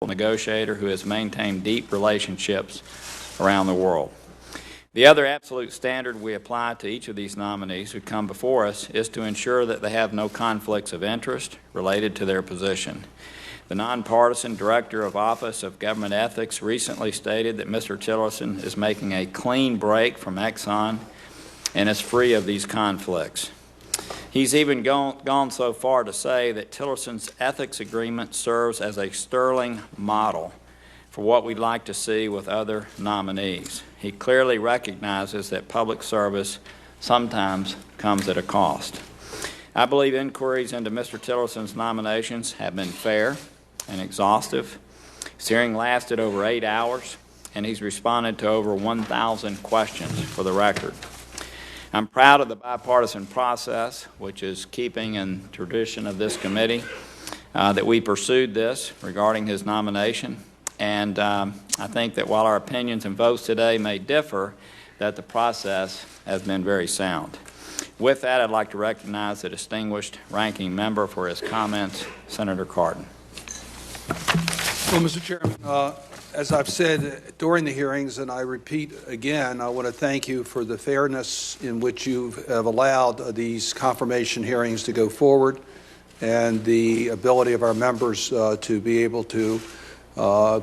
negotiator who has maintained deep relationships around the world. The other absolute standard we apply to each of these nominees who come before us is to ensure that they have no conflicts of interest related to their position. The nonpartisan Director of Office of Government Ethics recently stated that Mr. Tillerson is making a clean break from Exxon and is free of these conflicts. He's even gone so far to say that Tillerson's ethics agreement serves as a sterling model for what we'd like to see with other nominees. He clearly recognizes that public service sometimes comes at a cost. I believe inquiries into Mr. Tillerson's nominations have been fair and exhaustive. His hearing lasted over 8 hours, and he's responded to over 1,000 questions for the record. I'm proud of the bipartisan process, which is keeping in tradition of this committee, that we pursued this regarding his nomination. And I think that while our opinions and votes today may differ, that the process has been very sound. With that, I'd like to recognize the distinguished ranking member for his comments, Senator Cardin. Well, Mr. Chairman, as I've said during the hearings, and I repeat again, I want to thank you for the fairness in which you have allowed these confirmation hearings to go forward and the ability of our members to be able to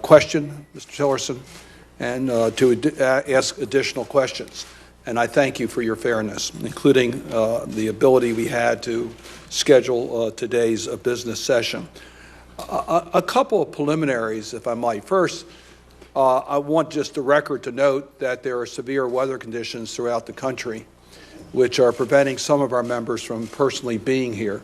question Mr. Tillerson and to ask additional questions. And I thank you for your fairness, including the ability we had to schedule today's business session. A couple of preliminaries, if I might. First, I want just the record to note that there are severe weather conditions throughout the country which are preventing some of our members from personally being here.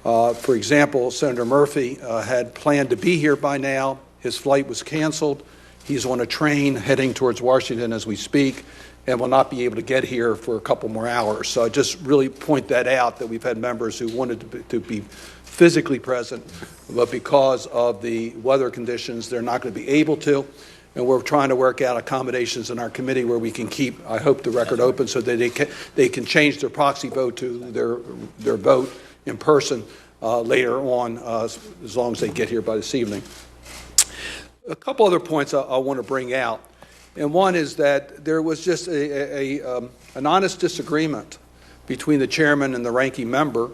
For example, Senator Murphy had planned to be here by now. His flight was canceled. He's on a train heading towards Washington as we speak and will not be able to get here for a couple more hours. So I just really point that out, that we've had members who wanted to be physically present, but because of the weather conditions, they're not going to be able to. And we're trying to work out accommodations in our committee where we can keep, I hope, the record open so that they can change their proxy vote to their vote in person later on, as long as they get here by this evening. A couple other points I want to bring out. And one is that there was just an honest disagreement between the chairman and the ranking member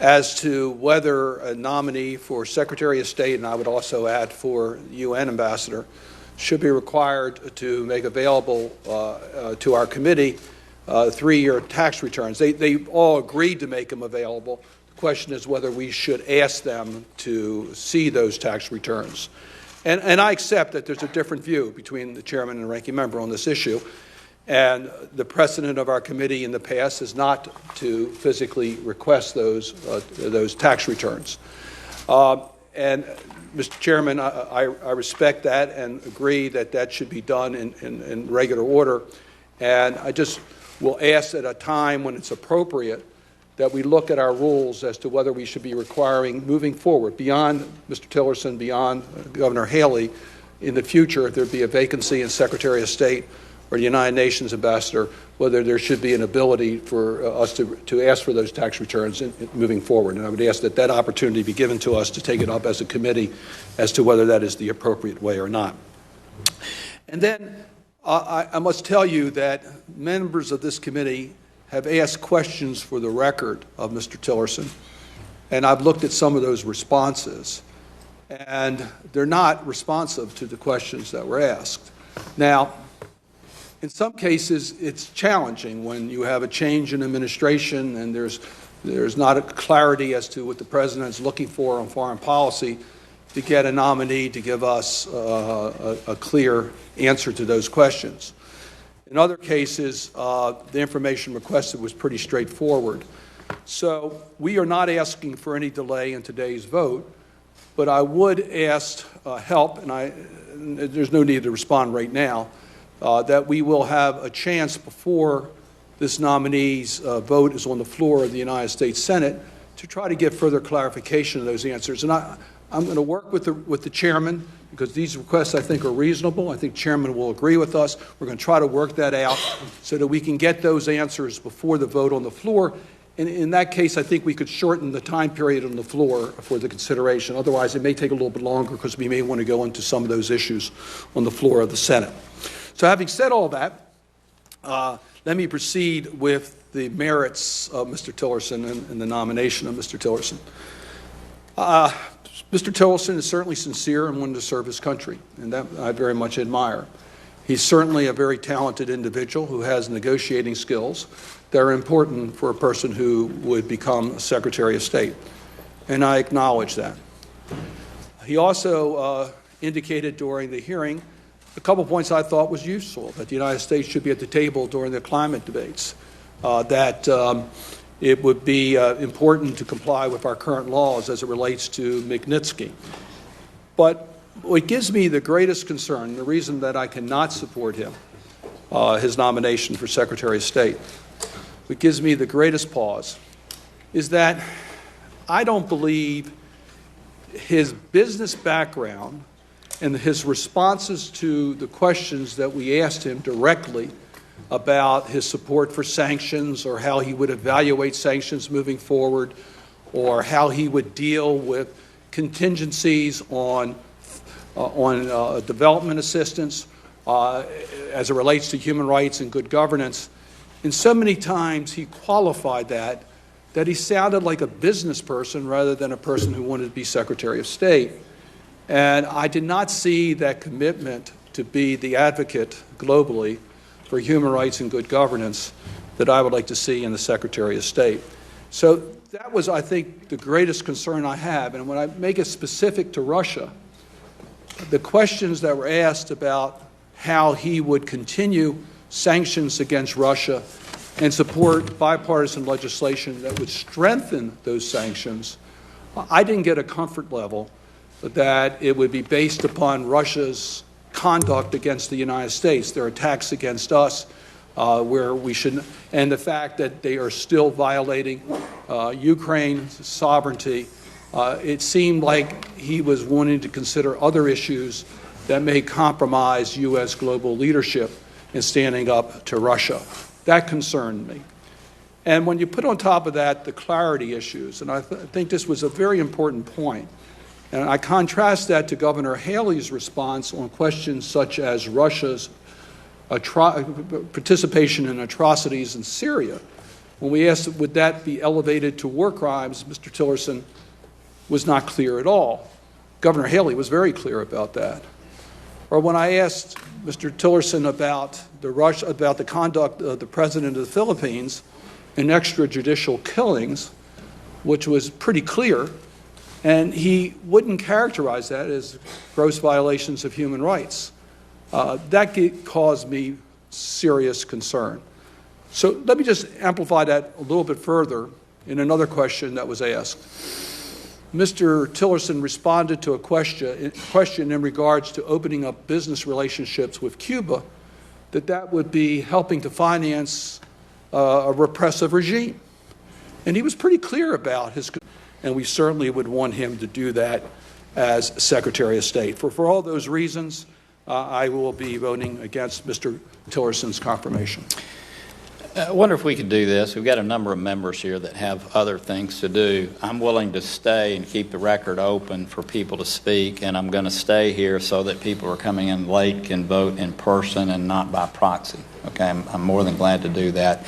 as to whether a nominee for Secretary of State, and I would also add for UN ambassador, should be required to make available to our committee 3-year tax returns. They all agreed to make them available. The question is whether we should ask them to see those tax returns. And I accept that there's a different view between the chairman and the ranking member on this issue. And the precedent of our committee in the past is not to physically request those tax returns. And Mr. Chairman, I respect that and agree that that should be done in regular order. And I just will ask at a time when it's appropriate that we look at our rules as to whether we should be requiring, moving forward, beyond Mr. Tillerson, beyond Governor Haley, in the future, if there be a vacancy in Secretary of State or the United Nations ambassador, whether there should be an ability for us to ask for those tax returns moving forward. And I would ask that that opportunity be given to us to take it up as a committee as to whether that is the appropriate way or not. And then I must tell you that members of this committee have asked questions for the record of Mr. Tillerson, and I've looked at some of those responses, and they're not responsive to the questions that were asked. Now, in some cases, it's challenging when you have a change in administration and there's not a clarity as to what the president is looking for on foreign policy to get a nominee to give us a clear answer to those questions. In other cases, the information requested was pretty straightforward. So we are not asking for any delay in today's vote, but I would ask help, and there's no need to respond right now, that we will have a chance before this nominee's vote is on the floor of the United States Senate to try to get further clarification of those answers. And I'm going to work with the chairman, because these requests I think are reasonable. I think chairman will agree with us. We're going to try to work that out so that we can get those answers before the vote on the floor. in that case, I think we could shorten the time period on the floor for the consideration. Otherwise, it may take a little bit longer because we may want to go into some of those issues on the floor of the Senate. So having said all that, let me proceed with the merits of Mr. Tillerson and the nomination of Mr. Tillerson. Mr. Tillerson is certainly sincere and wanting to serve his country, and that I very much admire. He's certainly a very talented individual who has negotiating skills that are important for a person who would become Secretary of State, and I acknowledge that. He also indicated during the hearing a couple points I thought was useful, that the United States should be at the table during the climate debates, that it would be important to comply with our current laws as it relates to Magnitsky. But what gives me the greatest concern, the reason that I cannot support him, his nomination for Secretary of State, what gives me the greatest pause is that I don't believe his business background and his responses to the questions that we asked him directly about his support for sanctions or how he would evaluate sanctions moving forward or how he would deal with contingencies on development assistance as it relates to human rights and good governance. And so many times he qualified that he sounded like a business person rather than a person who wanted to be Secretary of State. And I did not see that commitment to be the advocate globally for human rights and good governance that I would like to see in the Secretary of State. So that was, I think, the greatest concern I have. And when I make it specific to Russia, the questions that were asked about how he would continue sanctions against Russia and support bipartisan legislation that would strengthen those sanctions, I didn't get a comfort level that it would be based upon Russia's conduct against the United States, their attacks against us, where we should, and the fact that they are still violating Ukraine's sovereignty. It seemed like he was wanting to consider other issues that may compromise U.S. global leadership in standing up to Russia. That concerned me. And when you put on top of that the clarity issues, and I think this was a very important point, and I contrast that to Governor Haley's response on questions such as Russia's participation in atrocities in Syria. When we asked, would that be elevated to war crimes, Mr. Tillerson was not clear at all. Governor Haley was very clear about that. Or when I asked Mr. Tillerson about the conduct of the president of the Philippines in extrajudicial killings, which was pretty clear, and he wouldn't characterize that as gross violations of human rights. That caused me serious concern. So let me just amplify that a little bit further in another question that was asked. Mr. Tillerson responded to a question in regards to opening up business relationships with Cuba, that would be helping to finance a repressive regime. And he was pretty clear about his, and we certainly would want him to do that as Secretary of State. For all those reasons, I will be voting against Mr. Tillerson's confirmation. I wonder if we could do this. We've got a number of members here that have other things to do. I'm willing to stay and keep the record open for people to speak, and I'm going to stay here so that people who are coming in late can vote in person and not by proxy. Okay, I'm more than glad to do that,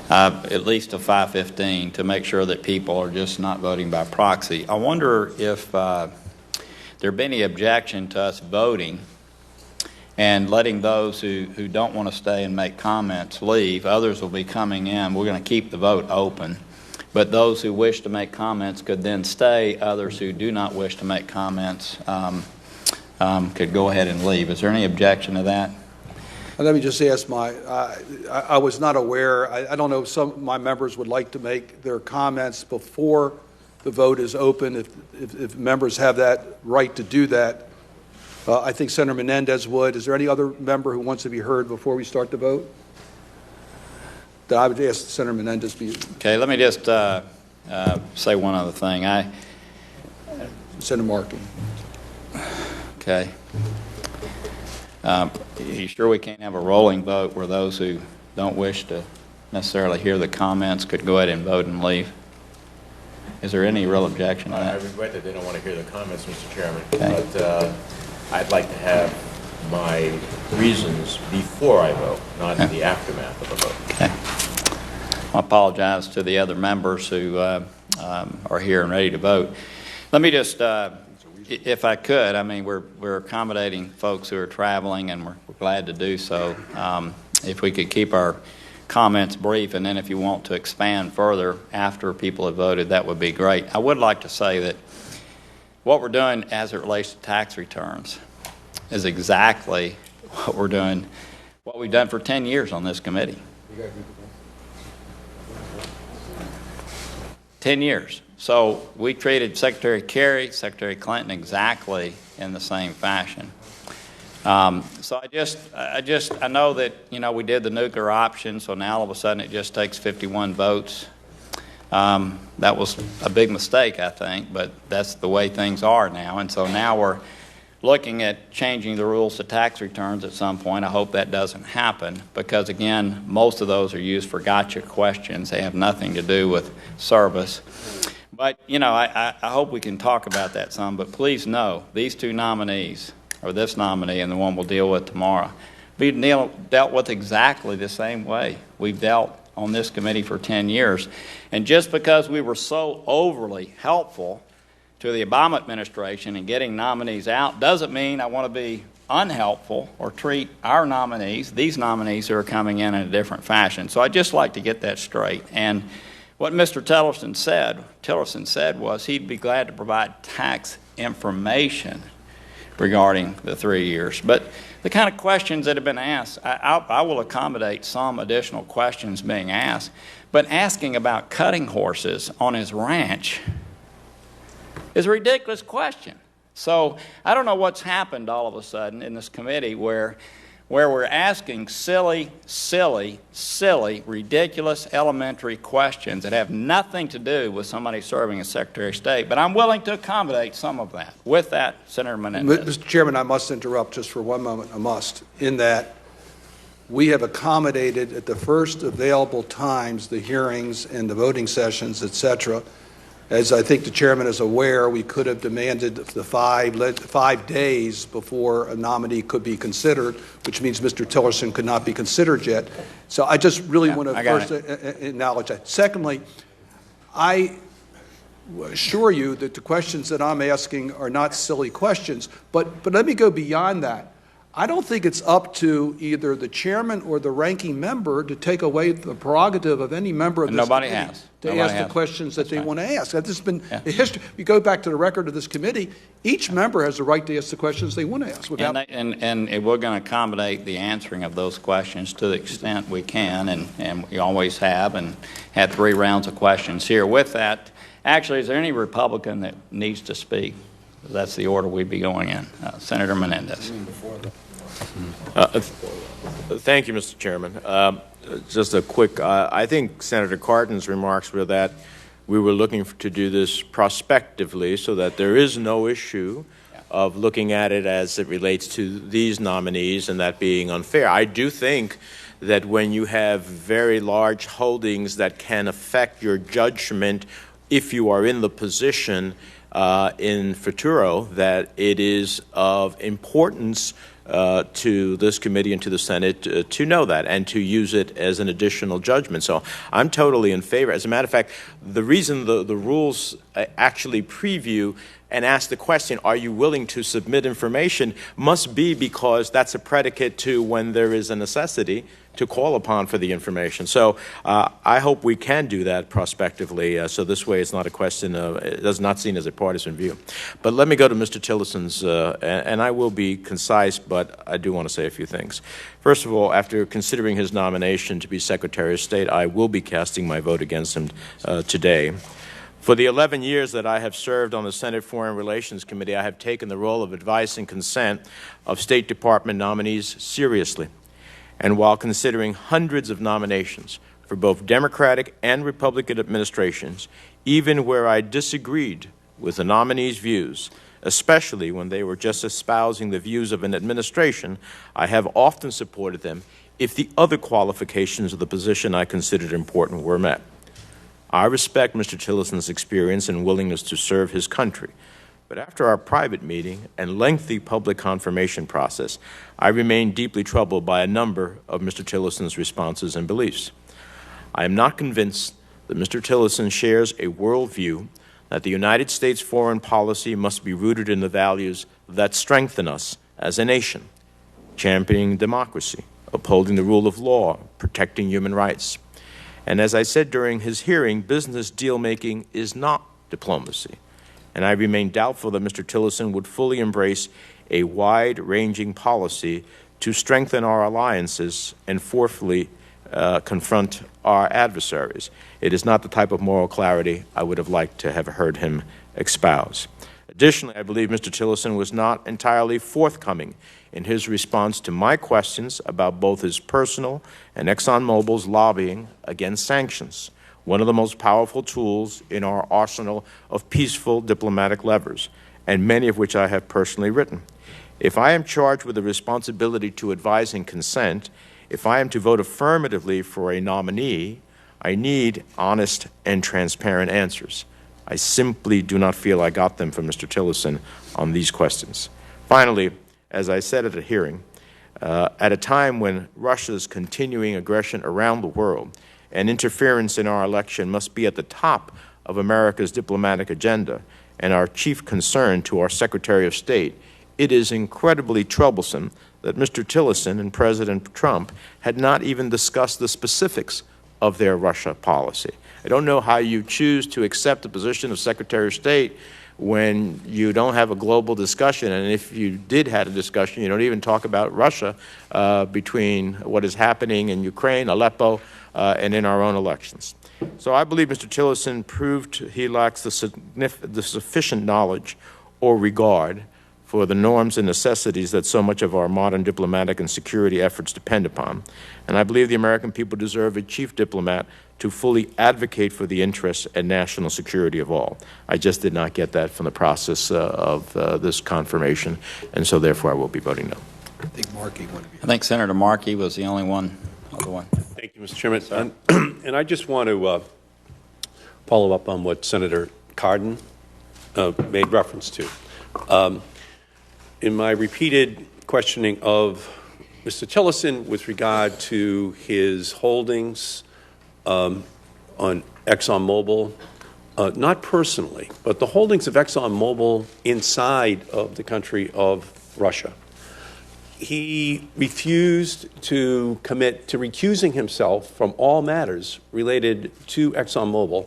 at least till 5:15, to make sure that people are just not voting by proxy. I wonder if there'd be any objection to us voting and letting those who don't want to stay and make comments leave. Others will be coming in. We're going to keep the vote open. But those who wish to make comments could then stay. Others who do not wish to make comments could go ahead and leave. Is there any objection to that? Let me just ask I was not aware. I don't know if some of my members would like to make their comments before the vote is open, if members have that right to do that. I think Senator Menendez would. Is there any other member who wants to be heard before we start the vote? Then I would ask Senator Menendez to be. Okay, let me just say one other thing. Senator Markey. Okay. You sure we can't have a rolling vote where those who don't wish to necessarily hear the comments could go ahead and vote and leave. Is there any real objection to I that? regret that they don't want to hear the comments, Mr. Chairman, Okay. but I'd like to have my reasons before I vote, not in the aftermath of a vote. Okay. I apologize to the other members who are here and ready to vote. Let me just, if I could, I mean, we're accommodating folks who are traveling, and we're glad to do so. If we could keep our comments brief, and then if you want to expand further after people have voted, that would be great. I would like to say that what we're doing as it relates to tax returns is exactly what we're doing, what we've done for 10 years on this committee. 10 years. So we treated Secretary Kerry, Secretary Clinton exactly in the same fashion. So I know that, you know, we did the nuclear option, so now all of a sudden it just takes 51 votes. That was a big mistake, I think, but that's the way things are now. And so now we're looking at changing the rules to tax returns at some point. I hope that doesn't happen because, again, most of those are used for gotcha questions. They have nothing to do with service. But, you know, I hope we can talk about that some. But please know, these two nominees, or this nominee and the one we'll deal with tomorrow, we've dealt with exactly the same way we've dealt on this committee for 10 years. And just because we were so overly helpful to the Obama administration in getting nominees out doesn't mean I want to be unhelpful or treat our nominees, these nominees who are coming in a different fashion. So I'd just like to get that straight. And what Mr. Tillerson said was he'd be glad to provide tax information regarding the 3 years. But the kind of questions that have been asked, I will accommodate some additional questions being asked, but asking about cutting horses on his ranch is a ridiculous question. So I don't know what's happened all of a sudden in this committee where we're asking silly, ridiculous elementary questions that have nothing to do with somebody serving as Secretary of State. But I'm willing to accommodate some of that. With that, Senator Menendez. Mr. Chairman, I must interrupt just for one moment. I must. In that we have accommodated at the first available times the hearings and the voting sessions, et cetera. As I think the chairman is aware, we could have demanded the 5 days before a nominee could be considered, which means Mr. Tillerson could not be considered yet. So I just really want to first acknowledge that. Secondly, I assure you that the questions that I'm asking are not silly questions. But let me go beyond that. I don't think it's up to either the chairman or the ranking member to take away the prerogative of any member of this committee to ask the questions that they want to ask. This has been a history. You go back to the record of this committee, each member has the right to ask the questions they want to ask. And we're going to accommodate the answering of those questions to the extent we can, and we always have, and had 3 rounds of questions here. With that, actually, is there any Republican that needs to speak? That's the order we'd be going in. Senator Menendez. Thank you, Mr. Chairman. Just a quick, I think Senator Cardin's remarks were that we were looking to do this prospectively so that there is no issue of looking at it as it relates to these nominees and that being unfair. I do think that when you have very large holdings that can affect your judgment if you are in the position in futuro, that it is of importance to this committee and to the Senate to know that and to use it as an additional judgment. So I'm totally in favor. As a matter of fact, the reason the rules actually preview and ask the question, are you willing to submit information, must be because that's a predicate to when there is a necessity to call upon for the information. So I hope we can do that prospectively, so this way it's not a question of, it is not seen as a partisan view. But let me go to Mr. Tillerson's, and I will be concise, but I do want to say a few things. First of all, after considering his nomination to be Secretary of State, I will be casting my vote against him today. For the 11 years that I have served on the Senate Foreign Relations Committee, I have taken the role of advice and consent of State Department nominees seriously. And while considering hundreds of nominations for both Democratic and Republican administrations, even where I disagreed with the nominees' views, especially when they were just espousing the views of an administration, I have often supported them if the other qualifications of the position I considered important were met. I respect Mr. Tillerson's experience and willingness to serve his country, but after our private meeting and lengthy public confirmation process, I remain deeply troubled by a number of Mr. Tillerson's responses and beliefs. I am not convinced that Mr. Tillerson shares a worldview that the United States foreign policy must be rooted in the values that strengthen us as a nation, championing democracy, upholding the rule of law, protecting human rights. And as I said during his hearing, business deal-making is not diplomacy. And I remain doubtful that Mr. Tillerson would fully embrace a wide-ranging policy to strengthen our alliances and forcefully confront our adversaries. It is not the type of moral clarity I would have liked to have heard him espouse. Additionally, I believe Mr. Tillerson was not entirely forthcoming in his response to my questions about both his personal and ExxonMobil's lobbying against sanctions, one of the most powerful tools in our arsenal of peaceful diplomatic levers, and many of which I have personally written. If I am charged with the responsibility to advise and consent, if I am to vote affirmatively for a nominee, I need honest and transparent answers. I simply do not feel I got them from Mr. Tillerson on these questions. Finally, as I said at a hearing, at a time when Russia's continuing aggression around the world and interference in our election must be at the top of America's diplomatic agenda and our chief concern to our Secretary of State, it is incredibly troublesome that Mr. Tillerson and President Trump had not even discussed the specifics of their Russia policy. I don't know how you choose to accept the position of Secretary of State when you don't have a global discussion, and if you did have a discussion, you don't even talk about Russia between what is happening in Ukraine, Aleppo, and in our own elections. So I believe Mr. Tillerson proved he lacks the sufficient knowledge or regard for the norms and necessities that so much of our modern diplomatic and security efforts depend upon. And I believe the American people deserve a chief diplomat to fully advocate for the interests and national security of all. I just did not get that from the process of this confirmation, and so therefore I will be voting no. I think Markey wanted to be. I think Senator Markey was the only other one. Thank you, Mr. Chairman. And I just want to follow up on what Senator Cardin made reference to. In my repeated questioning of Mr. Tillerson with regard to his holdings on ExxonMobil, not personally, but the holdings of ExxonMobil inside of the country of Russia, he refused to commit to recusing himself from all matters related to ExxonMobil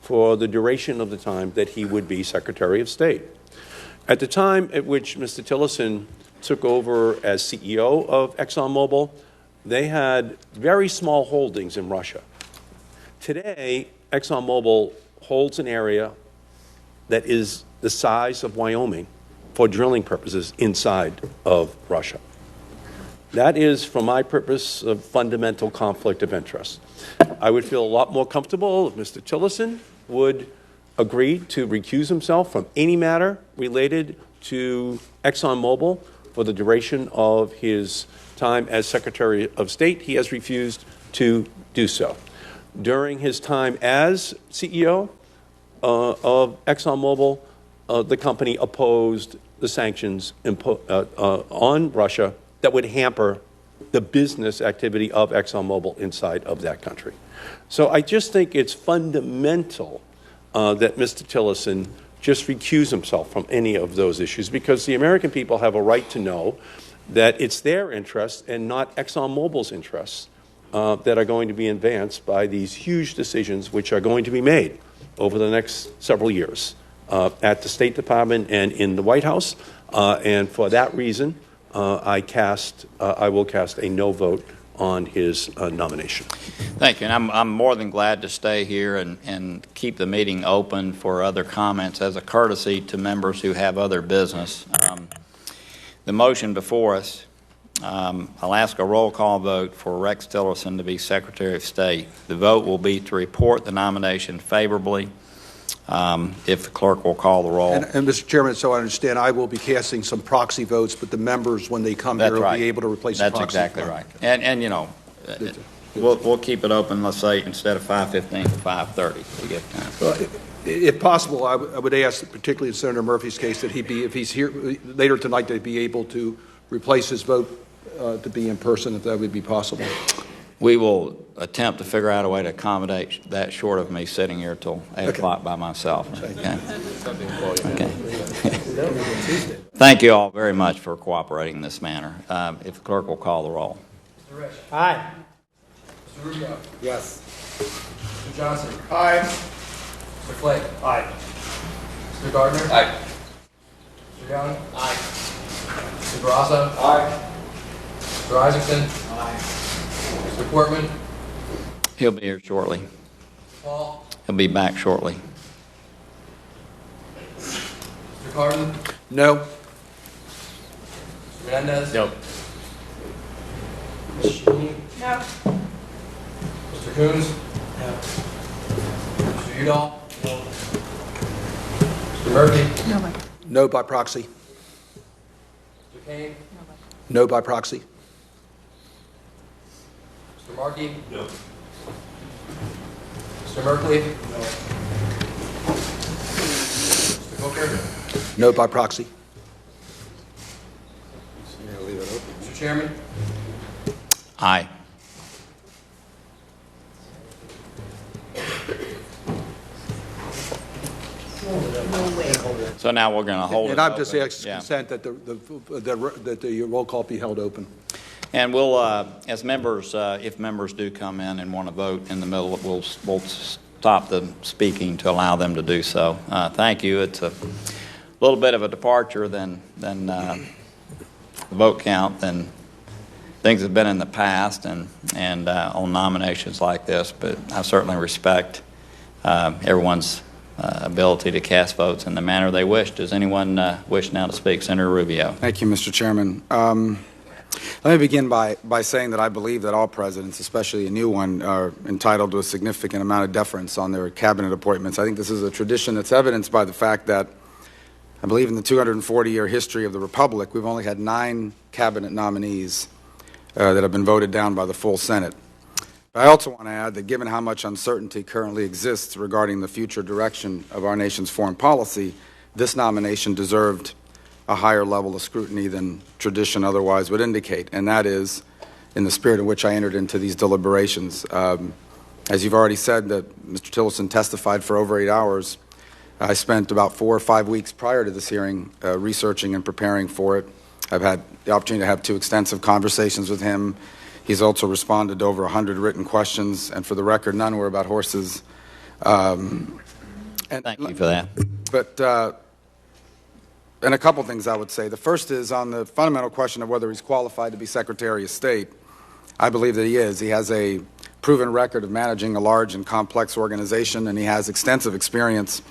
for the duration of the time that he would be Secretary of State. At the time at which Mr. Tillerson took over as CEO of ExxonMobil, they had very small holdings in Russia. Today, ExxonMobil holds an area that is the size of Wyoming for drilling purposes inside of Russia. That is, for my purpose, a fundamental conflict of interest. I would feel a lot more comfortable if Mr. Tillerson would agree to recuse himself from any matter related to ExxonMobil for the duration of his time as Secretary of State. He has refused to do so. During his time as CEO of ExxonMobil, the company opposed the sanctions on Russia that would hamper the business activity of ExxonMobil inside of that country. So I just think it's fundamental that Mr. Tillerson just recuse himself from any of those issues, because the American people have a right to know that it's their interests and not ExxonMobil's interests that are going to be advanced by these huge decisions which are going to be made over the next several years at the State Department and in the White House. And for that reason, I will cast a no vote on his nomination. Thank you. And I'm more than glad to stay here and keep the meeting open for other comments as a courtesy to members who have other business. The motion before us, I'll ask a roll call vote for Rex Tillerson to be Secretary of State. The vote will be to report the nomination favorably if the clerk will call the roll. And Mr. Chairman, so I understand, I will be casting some proxy votes, but the members, when they come here, will be able to replace the proxy. That's exactly right. And you know, we'll keep it open, let's say, instead of 5:15 to 5:30 to get time. Well, if possible, I would ask, particularly in Senator Murphy's case, that he be, if he's here later tonight, that he be able to replace his vote to be in person, if that would be possible. We will attempt to figure out a way to accommodate that, short of me sitting here till 8 o'clock by myself. Okay. Thank you all very much for cooperating in this manner. If the clerk will call the roll. Mr. Rich. Aye. Mr. Rubio. Yes. Mr. Johnson. Aye. Mr. Flake. Aye. Mr. Gardner. Aye. Mr. Young. Aye. Mr. Barrasso. Aye. Mr. Isaacson. Aye. Mr. Portman. He'll be here shortly. Paul. He'll be back shortly. Mr. Cardin. No. Mr. Menendez. No. Ms. Shaheen. No. Mr. Coons. No. Mr. Udall. No. Mr. Merkley. No. No by proxy. Mr. Kane. No by proxy. Mr. Markey. No. Mr. Merkley. No. Mr. Booker. No by proxy. Mr. Chairman. Aye. So now we're going to hold it And I've open. just asked Yeah. consent that the roll call be held open. And we'll, as members, if members do come in and want to vote in the middle, we'll stop the speaking to allow them to do so. Thank you. It's a little bit of a departure than the vote count than things have been in the past and on nominations like this, but I certainly respect everyone's ability to cast votes in the manner they wish. Does anyone wish now to speak? Senator Rubio. Thank you, Mr. Chairman. Let me begin by saying that I believe that all presidents, especially a new one, are entitled to a significant amount of deference on their cabinet appointments. I think this is a tradition that's evidenced by the fact that I believe in the 240-year history of the Republic, we've only had 9 cabinet nominees that have been voted down by the full Senate. But I also want to add that given how much uncertainty currently exists regarding the future direction of our nation's foreign policy, this nomination deserved a higher level of scrutiny than tradition otherwise would indicate, and that is in the spirit in which I entered into these deliberations. As you've already said, that Mr. Tillerson testified for over 8 hours. I spent about 4 or 5 weeks prior to this hearing researching and preparing for it. I've had the opportunity to have 2 extensive conversations with him. He's also responded to over 100 written questions, and for the record, none were about horses. Thank you for that. But and a couple things I would say. The first is on the fundamental question of whether he's qualified to be Secretary of State. I believe that he is. He has a proven record of managing a large and complex organization, and he has extensive experience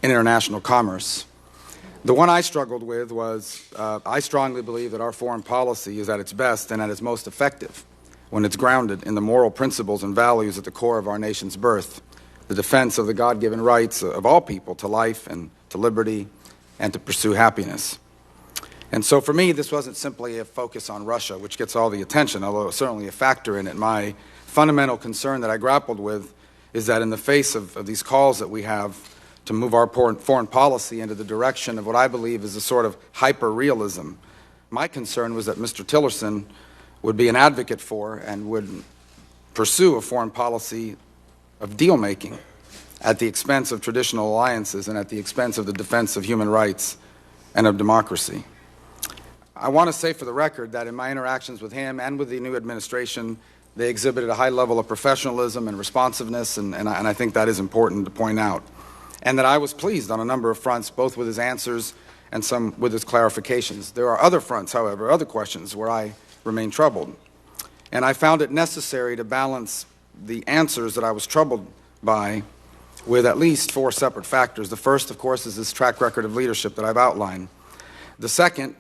in international commerce. The one I struggled with was I strongly believe that our foreign policy is at its best and at its most effective when it's grounded in the moral principles and values at the core of our nation's birth, the defense of the God-given rights of all people to life and to liberty and to pursue happiness. And so for me, this wasn't simply a focus on Russia, which gets all the attention, although it's certainly a factor in it. My fundamental concern that I grappled with is that in the face of these calls that we have to move our foreign policy into the direction of what I believe is a sort of hyper-realism, my concern was that Mr. Tillerson would be an advocate for and would pursue a foreign policy of deal-making at the expense of traditional alliances and at the expense of the defense of human rights and of democracy. I want to say for the record that in my interactions with him and with the new administration, they exhibited a high level of professionalism and responsiveness, and I think that is important to point out. And that I was pleased on a number of fronts, both with his answers and some with his clarifications. There are other fronts, however, other questions where I remain troubled. And I found it necessary to balance the answers that I was troubled by with at least 4 separate factors. The first, of course, is this track record of leadership that I've outlined. The second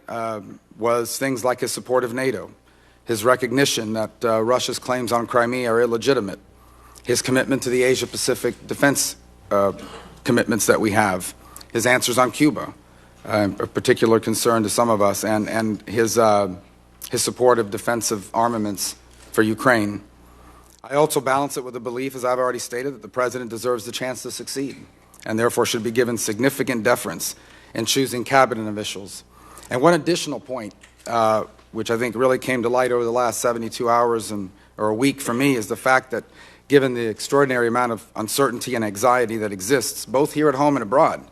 was things like his support of NATO, his recognition that Russia's claims on Crimea are illegitimate, his commitment to the Asia-Pacific defense commitments that we have, his answers on Cuba, of particular concern to some of us, and his support of defensive armaments for Ukraine. I also balance it with the belief, as I've already stated, that the President deserves the chance to succeed and therefore should be given significant deference in choosing cabinet officials. And one additional point, which I think really came to light over the last 72 hours or a week for me, is the fact that given the extraordinary amount of uncertainty and anxiety that exists, both here at home and abroad,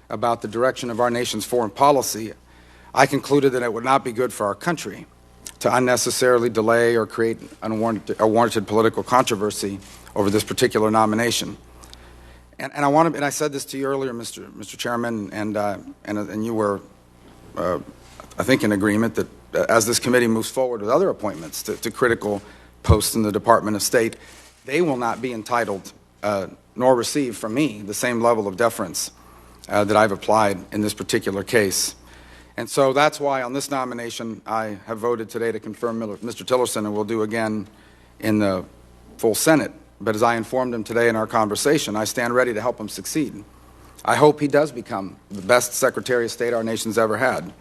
about the direction of our nation's foreign policy, I concluded that it would not be good for our country to unnecessarily delay or create unwarranted political controversy over this particular nomination. And I said this to you earlier, Mr. Chairman, and you were, I think, in agreement that as this committee moves forward with other appointments to critical posts in the Department of State, they will not be entitled nor receive from me the same level of deference that I've applied in this particular case. And so that's why on this nomination I have voted today to confirm Mr. Tillerson, and will do again in the full Senate. But as I informed him today in our conversation, I stand ready to help him succeed. I hope he does become the best Secretary of State our nation's ever had.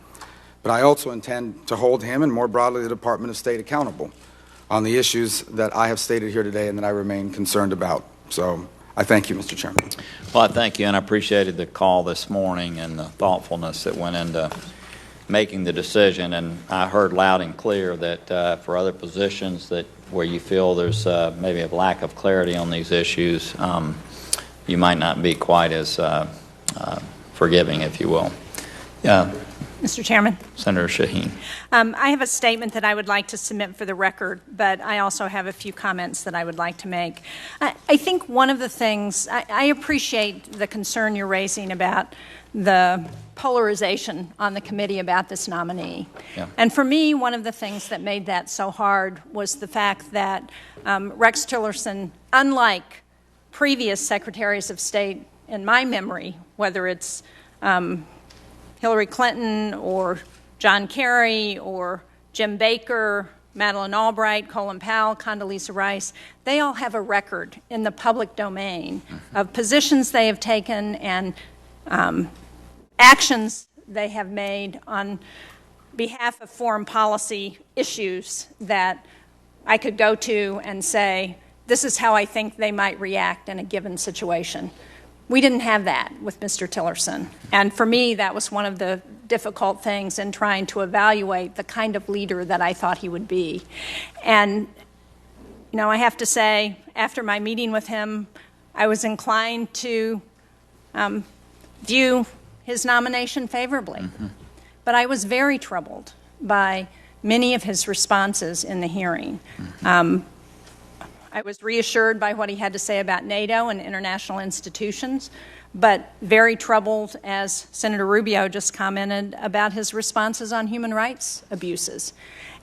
But I also intend to hold him and more broadly the Department of State accountable on the issues that I have stated here today and that I remain concerned about. So I thank you, Mr. Chairman. Well, I thank you, and I appreciated the call this morning and the thoughtfulness that went into making the decision. And I heard loud and clear that for other positions that where you feel there's maybe a lack of clarity on these issues, you might not be quite as forgiving, if you will. Mr. Chairman. Senator Shaheen. I have a statement that I would like to submit for the record, but I also have a few comments that I would like to make. I think one of the things, I appreciate the concern you're raising about the polarization on the committee about this nominee. Yeah. And for me, one of the things that made that so hard was the fact that Rex Tillerson, unlike previous secretaries of state in my memory, whether it's Hillary Clinton or John Kerry or Jim Baker, Madeleine Albright, Colin Powell, Condoleezza Rice, they all have a record in the public domain of positions they have taken and actions they have made on behalf of foreign policy issues that I could go to and say, this is how I think they might react in a given situation. We didn't have that with Mr. Tillerson. And for me, that was one of the difficult things in trying to evaluate the kind of leader that I thought he would be. And, you know, I have to say, after my meeting with him, I was inclined to view his nomination favorably. Mm-hmm. But I was very troubled by many of his responses in the hearing. Mm-hmm. I was reassured by what he had to say about NATO and international institutions, but very troubled, as Senator Rubio just commented, about his responses on human rights abuses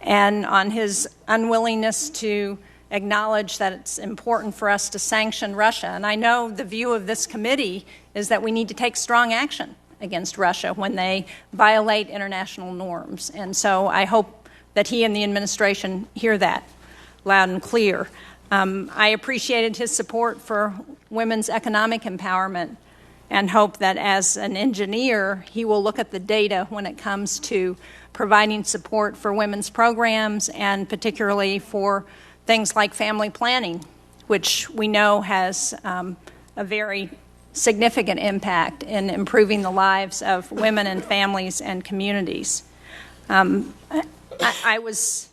and on his unwillingness to acknowledge that it's important for us to sanction Russia. And I know the view of this committee is that we need to take strong action against Russia when they violate international norms. And so I hope that he and the administration hear that loud and clear. I appreciated his support for women's economic empowerment and hope that as an engineer, he will look at the data when it comes to providing support for women's programs and particularly for things like family planning, which we know has a very significant impact in improving the lives of women and families and communities. I was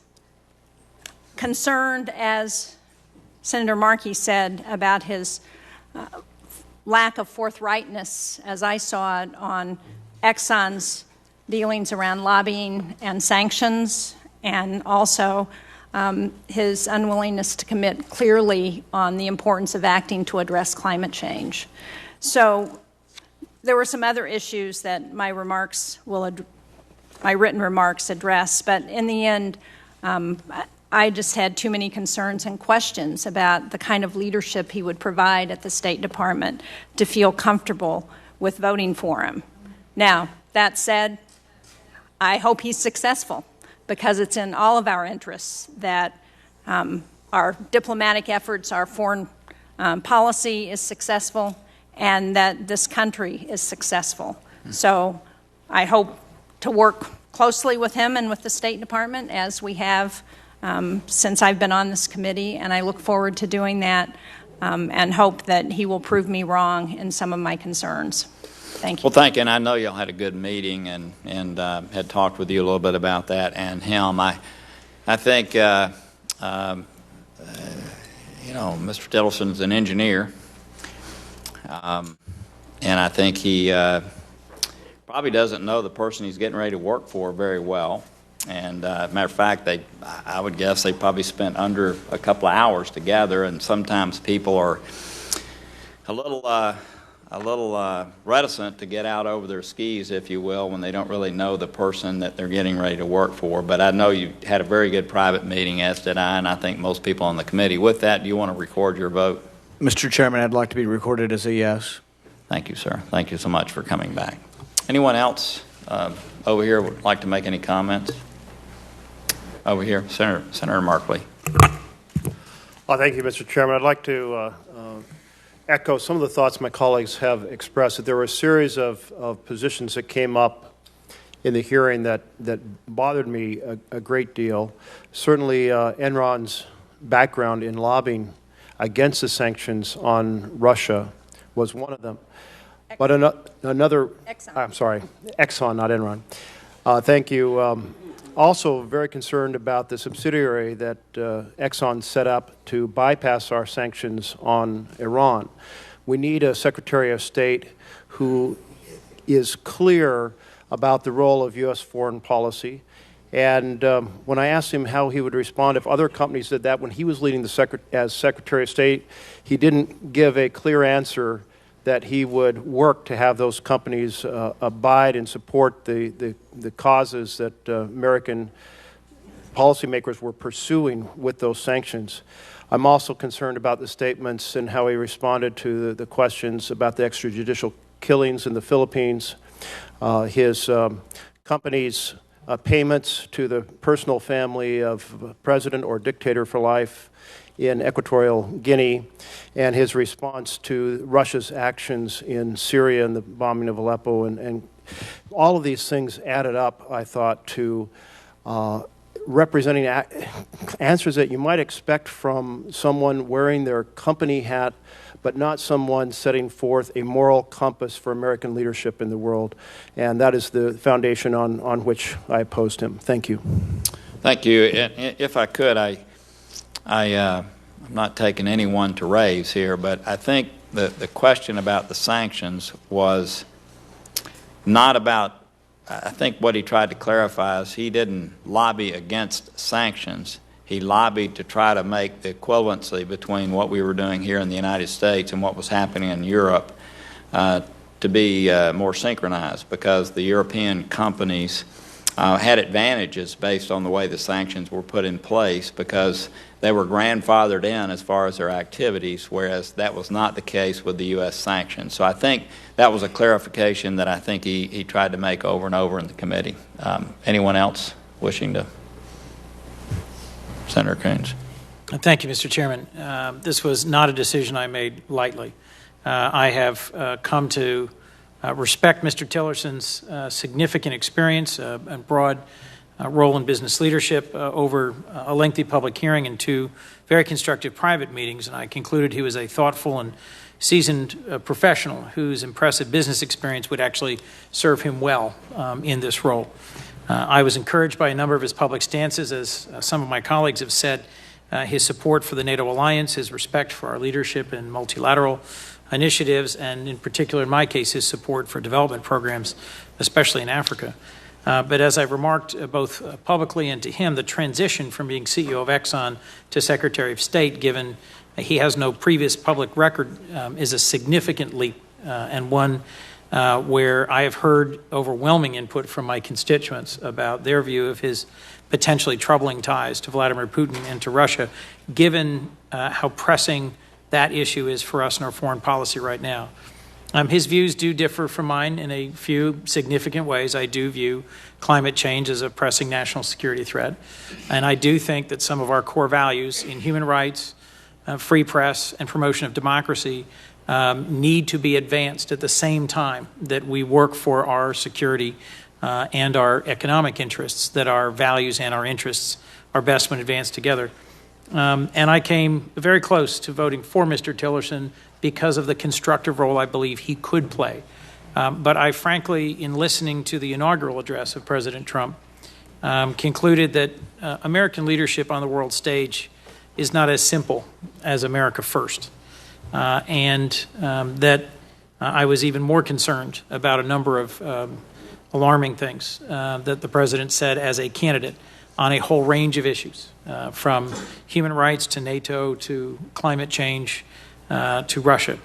concerned, as Senator Markey said, about his lack of forthrightness, as I saw it, on Exxon's dealings around lobbying and sanctions, and also his unwillingness to commit clearly on the importance of acting to address climate change. So there were some other issues that my written remarks address, but in the end, I just had too many concerns and questions about the kind of leadership he would provide at the State Department to feel comfortable with voting for him. Now, that said, I hope he's successful because it's in all of our interests that our diplomatic efforts, our foreign policy is successful, and that this country is successful. So I hope to work closely with him and with the State Department as we have since I've been on this committee, and I look forward to doing that and hope that he will prove me wrong in some of my concerns. Thank you. Well, thank you, and I know y'all had a good meeting and had talked with you a little bit about that and him. I think, you know, Mr. Tillerson's an engineer, and I think he probably doesn't know the person he's getting ready to work for very well. And matter of fact, I would guess they probably spent under a couple of hours together, and sometimes people are a little reticent to get out over their skis, if you will, when they don't really know the person that they're getting ready to work for. But I know you had a very good private meeting, as did I, and I think most people on the committee. With that, do you want to record your vote? Mr. Chairman, I'd like to be recorded as a yes. Thank you, sir. Thank you so much for coming back. Anyone else over here would like to make any comments? Over here, Senator Markey. Thank you, Mr. Chairman. I'd like to echo some of the thoughts my colleagues have expressed, that there were a series of positions that came up in the hearing that bothered me a great deal. Certainly, Enron's background in lobbying against the sanctions on Russia was one of them. But another, Exxon. I'm sorry, Exxon, not Enron. Thank you. Also very concerned about the subsidiary that Exxon set up to bypass our sanctions on Iran. We need a Secretary of State who is clear about the role of U.S. foreign policy. And when I asked him how he would respond if other companies did that when he was leading as Secretary of State, he didn't give a clear answer that he would work to have those companies abide and support the causes that American policymakers were pursuing with those sanctions. I'm also concerned about the statements and how he responded to the questions about the extrajudicial killings in the Philippines, his company's payments to the personal family of president or dictator for life in Equatorial Guinea, and his response to Russia's actions in Syria and the bombing of Aleppo. And all of these things added up, I thought, to representing answers that you might expect from someone wearing their company hat, but not someone setting forth a moral compass for American leadership in the world. And that is the foundation on which I opposed him. Thank you. Thank you. If I could, I'm not taking anyone to raise here, but I think the question about the sanctions was not about, I think what he tried to clarify is he didn't lobby against sanctions. He lobbied to try to make the equivalency between what we were doing here in the United States and what was happening in Europe to be more synchronized, because the European companies had advantages based on the way the sanctions were put in place, because they were grandfathered in as far as their activities, whereas that was not the case with the U.S. sanctions. So I think that was a clarification that I think he tried to make over and over in the committee. Anyone else wishing to? Senator Coons. Thank you, Mr. Chairman. This was not a decision I made lightly. I have come to respect Mr. Tillerson's significant experience and broad role in business leadership over a lengthy public hearing and 2 very constructive private meetings, and I concluded he was a thoughtful and seasoned professional whose impressive business experience would actually serve him well in this role. I was encouraged by a number of his public stances, as some of my colleagues have said, his support for the NATO alliance, his respect for our leadership in multilateral initiatives, and in particular, in my case, his support for development programs, especially in Africa. But as I've remarked both publicly and to him, the transition from being CEO of Exxon to Secretary of State, given he has no previous public record, is a significant leap and one where I have heard overwhelming input from my constituents about their view of his potentially troubling ties to Vladimir Putin and to Russia, given how pressing that issue is for us in our foreign policy right now. His views do differ from mine in a few significant ways. I do view climate change as a pressing national security threat, and I do think that some of our core values in human rights, free press, and promotion of democracy need to be advanced at the same time that we work for our security and our economic interests, that our values and our interests are best when advanced together. And I came very close to voting for Mr. Tillerson because of the constructive role I believe he could play. But I frankly, in listening to the inaugural address of President Trump, concluded that American leadership on the world stage is not as simple as America first. And that I was even more concerned about a number of alarming things that the president said as a candidate on a whole range of issues, from human rights to NATO to climate change to Russia.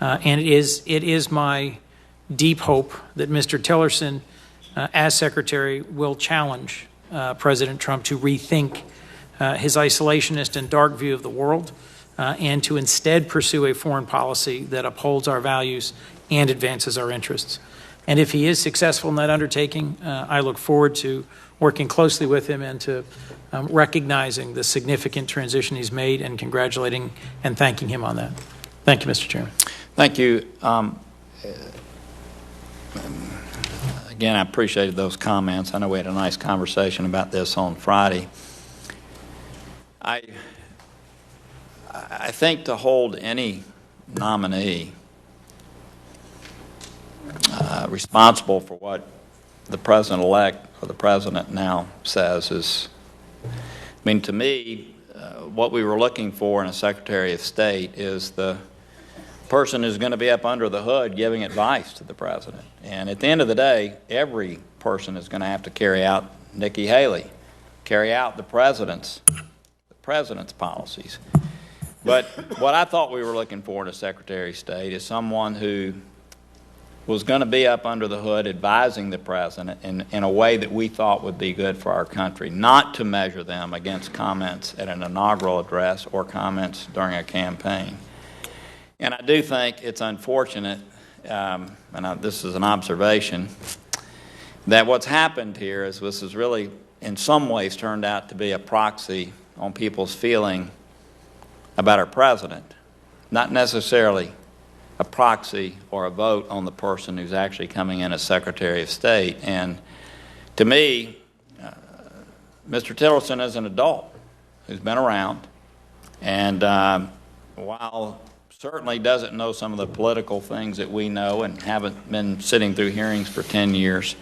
And it is my deep hope that Mr. Tillerson, as Secretary, will challenge President Trump to rethink his isolationist and dark view of the world and to instead pursue a foreign policy that upholds our values and advances our interests. And if he is successful in that undertaking, I look forward to working closely with him and to recognizing the significant transition he's made and congratulating and thanking him on that. Thank you, Mr. Chairman. Thank you. Again, I appreciated those comments. I know we had a nice conversation about this on Friday. I think to hold any nominee responsible for what the president-elect or the president now says is, I mean, to me, what we were looking for in a Secretary of State is the person who's going to be up under the hood giving advice to the president. And at the end of the day, every person is going to have to carry out Nikki Haley, carry out the president's policies. But what I thought we were looking for in a Secretary of State is someone who was going to be up under the hood advising the president in a way that we thought would be good for our country, not to measure them against comments at an inaugural address or comments during a campaign. And I do think it's unfortunate, this is an observation, that what's happened here is this has really, in some ways, turned out to be a proxy on people's feeling about our president, not necessarily a proxy or a vote on the person who's actually coming in as Secretary of State. And to me, Mr. Tillerson is an adult who's been around, and while certainly doesn't know some of the political things that we know and haven't been sitting through hearings for 10 years,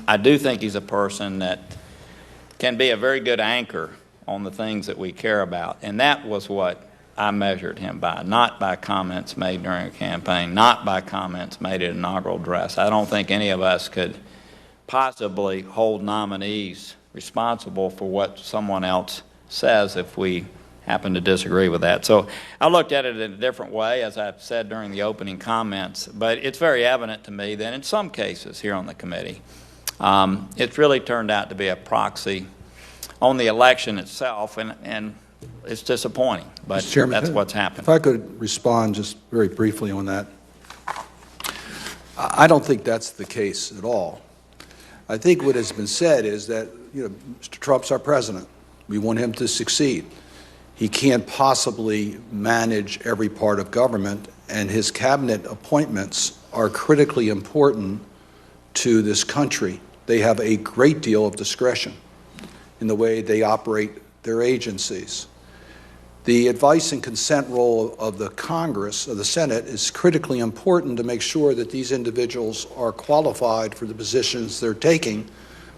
I do think he's a person that can be a very good anchor on the things that we care about. And that was what I measured him by, not by comments made during a campaign, not by comments made at an inaugural address. I don't think any of us could possibly hold nominees responsible for what someone else says if we happen to disagree with that. So I looked at it in a different way, as I've said during the opening comments, but it's very evident to me that in some cases here on the committee, it's really turned out to be a proxy on the election itself, and it's disappointing, but Chairman, that's what's happened. If I could respond just very briefly on that. I don't think that's the case at all. I think what has been said is that, Mr. Trump's our president. We want him to succeed. He can't possibly manage every part of government, and his cabinet appointments are critically important to this country. They have a great deal of discretion in the way they operate their agencies. The advice and consent role of the Congress, of the Senate, is critically important to make sure that these individuals are qualified for the positions they're taking,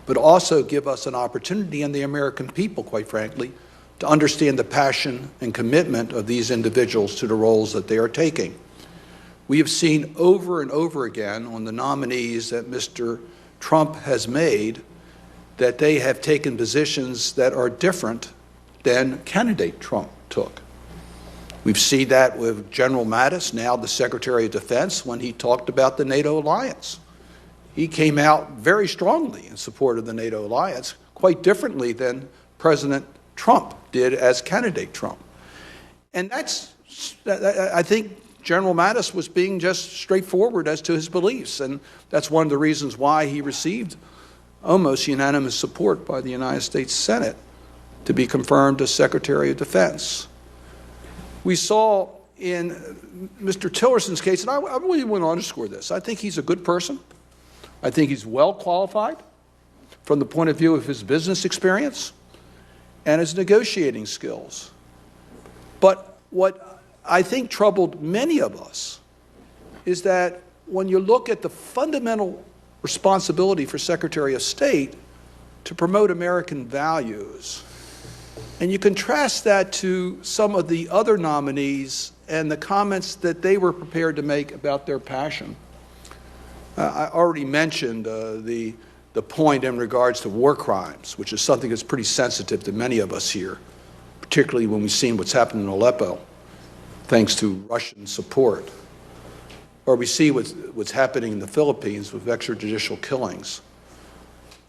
but also give us an opportunity, and the American people, quite frankly, to understand the passion and commitment of these individuals to the roles that they are taking. We have seen over and over again on the nominees that Mr. Trump has made that they have taken positions that are different than candidate Trump took. We've seen that with General Mattis, now the Secretary of Defense, when he talked about the NATO alliance. He came out very strongly in support of the NATO alliance, quite differently than President Trump did as candidate Trump. And I think General Mattis was being just straightforward as to his beliefs, and that's one of the reasons why he received almost unanimous support by the United States Senate to be confirmed as Secretary of Defense. We saw in Mr. Tillerson's case, and I really want to underscore this, I think he's a good person. I think he's well qualified from the point of view of his business experience and his negotiating skills. But what I think troubled many of us is that when you look at the fundamental responsibility for Secretary of State to promote American values, and you contrast that to some of the other nominees and the comments that they were prepared to make about their passion. I already mentioned the point in regards to war crimes, which is something that's pretty sensitive to many of us here, particularly when we've seen what's happened in Aleppo, thanks to Russian support. Or we see what's happening in the Philippines with extrajudicial killings.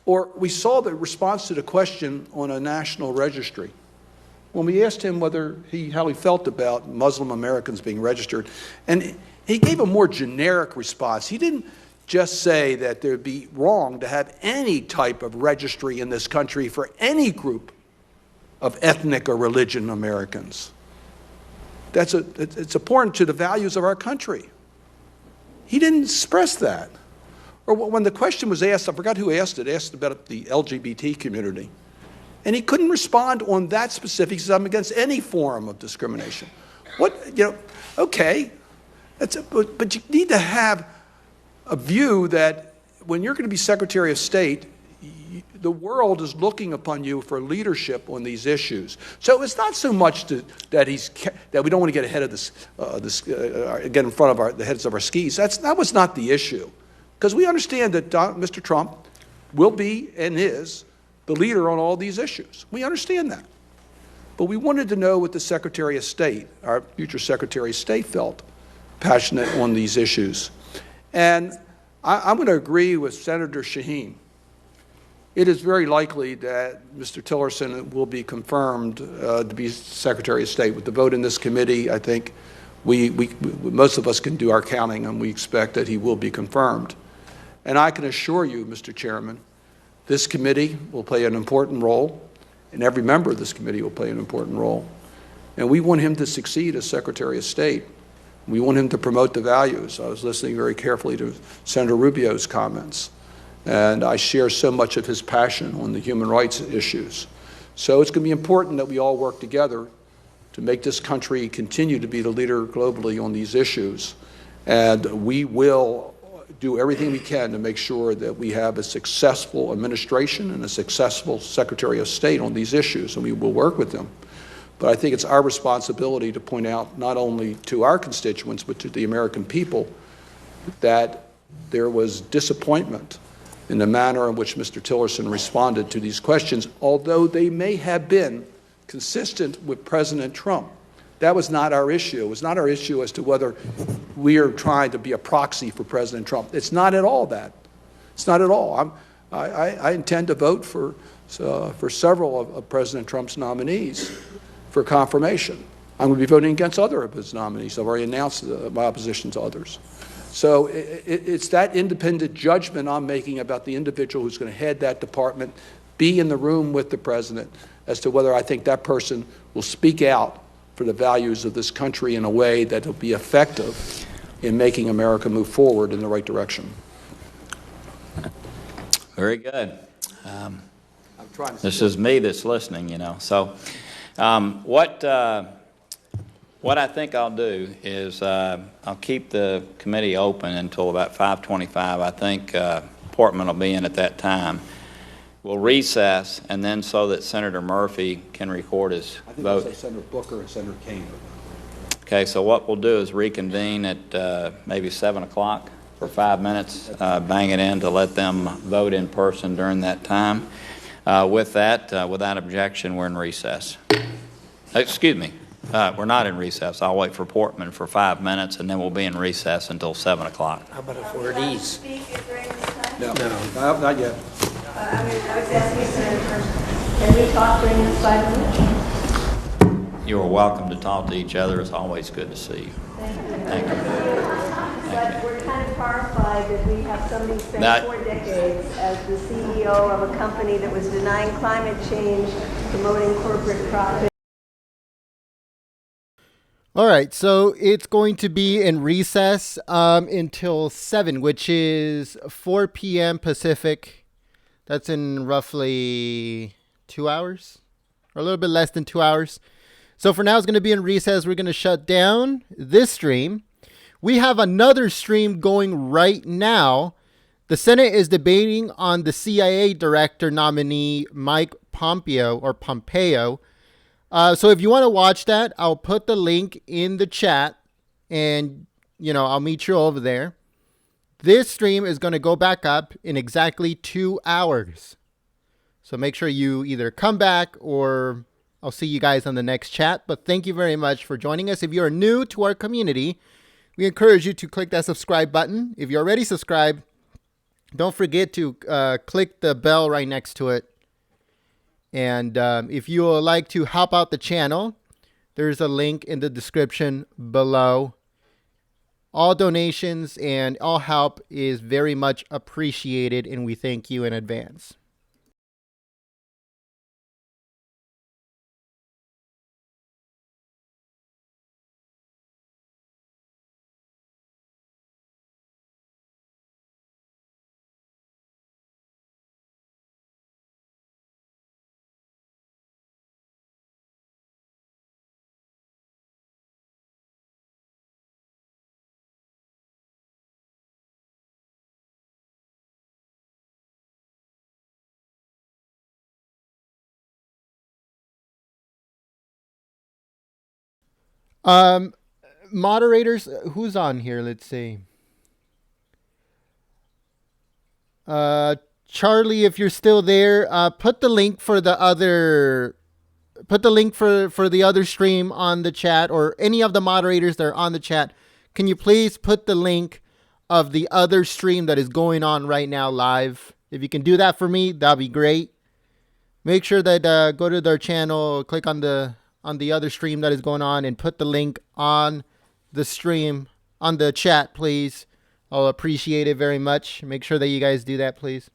Or we saw the response to the question on a national registry. When we asked him how he felt about Muslim Americans being registered, and he gave a more generic response. He didn't just say that it would be wrong to have any type of registry in this country for any group of ethnic or religion Americans. It's important to the values of our country. He didn't express that. Or when the question was asked, I forgot who asked about the LGBT community. And he couldn't respond on that specific. He said, I'm against any form of discrimination. Okay. But you need to have a view that when you're going to be Secretary of State, the world is looking upon you for leadership on these issues. So it's not so much that we don't want to get ahead of get in front of the heads of our skis. That was not the issue. Because we understand that Mr. Trump will be and is the leader on all these issues. We understand that. But we wanted to know what the Secretary of State, our future Secretary of State, felt passionate on these issues. And I'm going to agree with Senator Shaheen. It is very likely that Mr. Tillerson will be confirmed to be Secretary of State. With the vote in this committee, I think most of us can do our counting, and we expect that he will be confirmed. And I can assure you, Mr. Chairman, this committee will play an important role, and every member of this committee will play an important role. And we want him to succeed as Secretary of State. We want him to promote the values. I was listening very carefully to Senator Rubio's comments, and I share so much of his passion on the human rights issues. So it's going to be important that we all work together to make this country continue to be the leader globally on these issues. And we will do everything we can to make sure that we have a successful administration and a successful Secretary of State on these issues, and we will work with them. But I think it's our responsibility to point out not only to our constituents but to the American people that there was disappointment in the manner in which Mr. Tillerson responded to these questions, although they may have been consistent with President Trump. That was not our issue. It was not our issue as to whether we are trying to be a proxy for President Trump. It's not at all that. It's not at all. I intend to vote for several of President Trump's nominees for confirmation. I'm going to be voting against other of his nominees. I've already announced my opposition to others. So it's that independent judgment I'm making about the individual who's going to head that department, be in the room with the president, as to whether I think that person will speak out for the values of this country in a way that will be effective in making America move forward in the right direction. Very good. This is me that's listening, you know. So what I think I'll do is I'll keep the committee open until about 5:25. I think Portman will be in at that time. We'll recess, and then so that Senator Murphy can record his vote. I think Senator Booker and Senator Kane. Okay, so what we'll do is reconvene at maybe 7 o'clock for 5 minutes, bang it in to let them vote in person during that time. With that, without objection, we're in recess. Excuse me, we're not in recess. I'll wait for Portman for 5 minutes, and then we'll be in recess until 7 o'clock. How about if we're at ease? No, not yet. I was asking Senator, can we talk during this 5 minutes? You are welcome to talk to each other. It's always good to see you. Thank you. But we're kind of horrified that we have somebody spend 4 decades as the CEO of a company that was denying climate change, promoting corporate profit. All right, so it's going to be in recess until 7, which is 4 p.m. Pacific. That's in roughly 2 hours, or a little bit less than 2 hours. So for now, it's going to be in recess. We're going to shut down this stream. We have another stream going right now. The Senate is debating on the CIA director nominee, Mike Pompeo, or Pompeo. So if you want to watch that, I'll put the link in the chat, and, I'll meet you over there. This stream is going to go back up in exactly 2 hours. So make sure you either come back or I'll see you guys on the next chat. But thank you very much for joining us. If you're new to our community, we encourage you to click that subscribe button. If you're already subscribed, don't forget to click the bell right next to it. And if you would like to help out the channel, there's a link in the description below. All donations and all help is very much appreciated, and we thank you in advance. Moderators, who's on here? Let's see. Charlie, if you're still there, put the link for the other stream on the chat, or any of the moderators that are on the chat. Can you please put the link of the other stream that is going on right now live? If you can do that for me, that'd be great. Make sure that go to their channel, click on the other stream that is going on, and put the link on the stream, on the chat, please. I'll appreciate it very much. Make sure that you guys do that, please.